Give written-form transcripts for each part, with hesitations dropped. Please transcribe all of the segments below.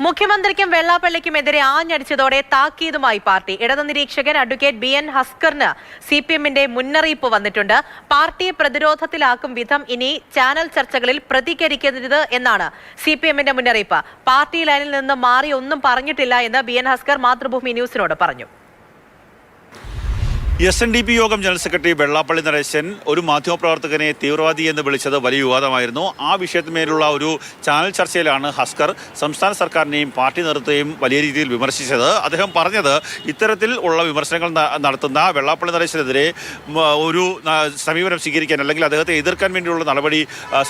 മുഖ്യമന്ത്രിക്കും വെള്ളാപ്പള്ളിക്കുമെതിരെ ആഞ്ഞടിച്ചതോടെ താക്കീതുമായി പാർട്ടി. ഇടതു നിരീക്ഷകൻ അഡ്വക്കേറ്റ് ബി എൻ ഹസ്കറിന് സിപിഎമ്മിന്റെ മുന്നറിയിപ്പ് വന്നിട്ടുണ്ട്. പാർട്ടിയെ പ്രതിരോധത്തിലാക്കും വിധം ഇനി ചാനൽ ചർച്ചകളിൽ പ്രതികരിക്കരുത് എന്നാണ് സിപിഎമ്മിന്റെ മുന്നറിയിപ്പ്. പാർട്ടി ലൈനിൽ നിന്ന് മാറി ഒന്നും പറഞ്ഞിട്ടില്ല എന്ന് ബി എൻ ഹസ്കർ മാതൃഭൂമി ന്യൂസിനോട് പറഞ്ഞു. SNDP യോഗം ജനറൽ സെക്രട്ടറി വെള്ളാപ്പള്ളി നടേശൻ ഒരു മാധ്യമപ്രവർത്തകനെ തീവ്രവാദി എന്ന് വിളിച്ചത് വലിയ വിവാദമായിരുന്നു. ആ വിഷയത്തിന്മേലുള്ള ഒരു ചാനൽ ചർച്ചയിലാണ് ഹസ്കർ സംസ്ഥാന സർക്കാരിനെയും പാർട്ടി നേതൃത്വത്തെയും വലിയ രീതിയിൽ വിമർശിച്ചത്. അദ്ദേഹം പറഞ്ഞത് ഇത്തരത്തിൽ ഉള്ള വിമർശനങ്ങൾ നടത്തുന്ന വെള്ളാപ്പള്ളി നടേശനെതിരെ ഒരു സമീപനം സ്വീകരിക്കാൻ അല്ലെങ്കിൽ അദ്ദേഹത്തെ എതിർക്കാൻ വേണ്ടിയുള്ള നടപടി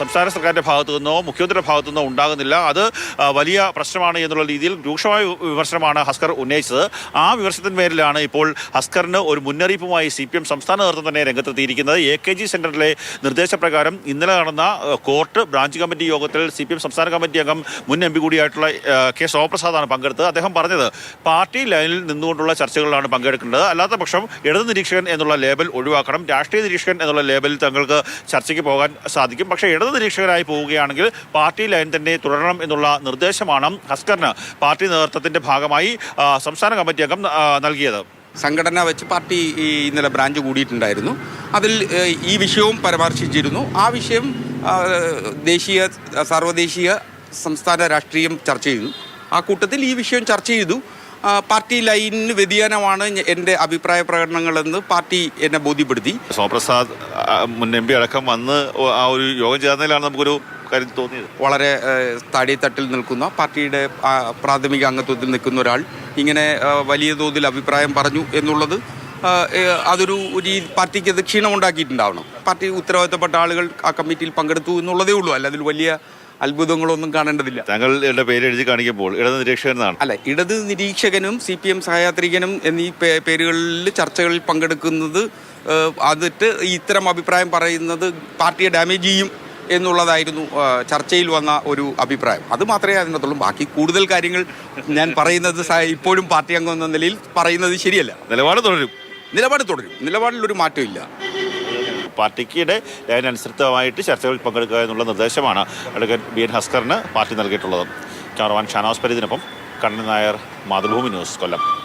സംസ്ഥാന സർക്കാരിൻ്റെ ഭാഗത്തു നിന്നോ മുഖ്യമന്ത്രിയുടെ ഭാഗത്തു നിന്നോ ഉണ്ടാകുന്നില്ല. അത് വലിയ പ്രശ്നമാണ് എന്നുള്ള രീതിയിൽ രൂക്ഷമായ വിമർശനമാണ് ഹസ്കർ ഉന്നയിച്ചത്. ആ വിമർശനത്തിന്മേലാണ് ഇപ്പോൾ ഹസ്കറിന് ഒരു മുന്നറിയിപ്പ് CPM സംസ്ഥാന നേതൃത്വം തന്നെ രംഗത്തെത്തിയിരിക്കുന്നത്. AKG സെന്ററിലെ നിർദ്ദേശപ്രകാരം ഇന്നലെ നടന്ന കോർട്ട് ബ്രാഞ്ച് കമ്മിറ്റി യോഗത്തിൽ CPM സംസ്ഥാന കമ്മിറ്റി അംഗം മുൻ MP കൂടിയായിട്ടുള്ള K ശോഭപ്രസാദാണ് പങ്കെടുത്തത്. അദ്ദേഹം പറഞ്ഞത് പാർട്ടി ലൈനിൽ നിന്നുകൊണ്ടുള്ള ചർച്ചകളിലാണ് പങ്കെടുക്കേണ്ടത്. അല്ലാത്ത പക്ഷം ഇടതു നിരീക്ഷകൻ എന്നുള്ള ലേബൽ ഒഴിവാക്കണം. രാഷ്ട്രീയ നിരീക്ഷകൻ എന്നുള്ള ലേബലിൽ തങ്ങൾക്ക് ചർച്ചയ്ക്ക് പോകാൻ സാധിക്കും. പക്ഷേ ഇടതു നിരീക്ഷകനായി പോവുകയാണെങ്കിൽ പാർട്ടി ലൈൻ തന്നെ തുടരണം എന്നുള്ള നിർദ്ദേശമാണ് ഹസ്കറിന് പാർട്ടി നേതൃത്വത്തിന്റെ ഭാഗമായി സംസ്ഥാന കമ്മിറ്റി അംഗം നൽകിയത്. സംഘടന വെച്ച് പാർട്ടി ഇന്നലെ ബ്രാഞ്ച് കൂടിയിട്ടുണ്ടായിരുന്നു. അതിൽ ഈ വിഷയവും പരാമർശിച്ചിരുന്നു. ആ വിഷയം ദേശീയ സർവ്വദേശീയ സംസ്ഥാന രാഷ്ട്രീയം ചർച്ച ചെയ്തു. ആ കൂട്ടത്തിൽ ഈ വിഷയം ചർച്ച ചെയ്തു. പാർട്ടി ലൈനിന് വ്യതിയാനമാണ് എൻ്റെ അഭിപ്രായ പ്രകടനങ്ങളെന്ന് പാർട്ടി എന്നെ ബോധ്യപ്പെടുത്തി. ശോഭപ്രസാദ് മുൻ MP അടക്കം വന്ന് ആ ഒരു യോഗം ചേർന്നതിലാണ് നമുക്കൊരു കാര്യം തോന്നിയത്. വളരെ താഴെത്തട്ടിൽ നിൽക്കുന്ന പാർട്ടിയുടെ പ്രാഥമിക അംഗത്വത്തിൽ നിൽക്കുന്ന ഒരാൾ ഇങ്ങനെ വലിയ തോതിൽ അഭിപ്രായം പറഞ്ഞു എന്നുള്ളത് അതൊരു പാർട്ടിക്ക് അത് ക്ഷീണമുണ്ടാക്കിയിട്ടുണ്ടാവണം. പാർട്ടി ഉത്തരവാദിത്തപ്പെട്ട ആളുകൾ ആ കമ്മിറ്റിയിൽ പങ്കെടുത്തു എന്നുള്ളതേ ഉള്ളൂ. അല്ല അതിൽ വലിയ അത്ഭുതങ്ങളൊന്നും കാണേണ്ടതില്ല. താങ്കളുടെ പേര് എഴുതി കാണിക്കുമ്പോൾ ഇടത് നിരീക്ഷകനാണ്. അല്ല, ഇടത് നിരീക്ഷകനും CPM സഹയാത്രികനും എന്നീ പേരുകളിൽ ചർച്ചകളിൽ പങ്കെടുക്കുന്നത് അതിട്ട് ഇത്തരം അഭിപ്രായം പറയുന്നത് പാർട്ടിയെ ഡാമേജ് ചെയ്യും എന്നുള്ളതായിരുന്നു ചർച്ചയിൽ വന്ന ഒരു അഭിപ്രായം. അത് മാത്രമേ അതിനകത്തുള്ളൂ. ബാക്കി കൂടുതൽ കാര്യങ്ങൾ ഞാൻ പറയുന്നത് ഇപ്പോഴും പാർട്ടി അംഗം എന്ന നിലയിൽ പറയുന്നത് ശരിയല്ല. നിലപാട് തുടരും. നിലപാടിലൊരു മാറ്റമില്ല. പാർട്ടിയുടെ ലൈനനുസൃതമായിട്ട് ചർച്ചകളിൽ പങ്കെടുക്കുക എന്നുള്ള നിർദ്ദേശമാണ് അഡ്വക്കേറ്റ് ബി എൻ ഹസ്കറിന് പാർട്ടി നൽകിയിട്ടുള്ളത്. ക്യാമറമാൻ ഷാനവാസ് പരീദിനൊപ്പം കണ്ണൻ നായർ, മാതൃഭൂമി ന്യൂസ്, കൊല്ലം.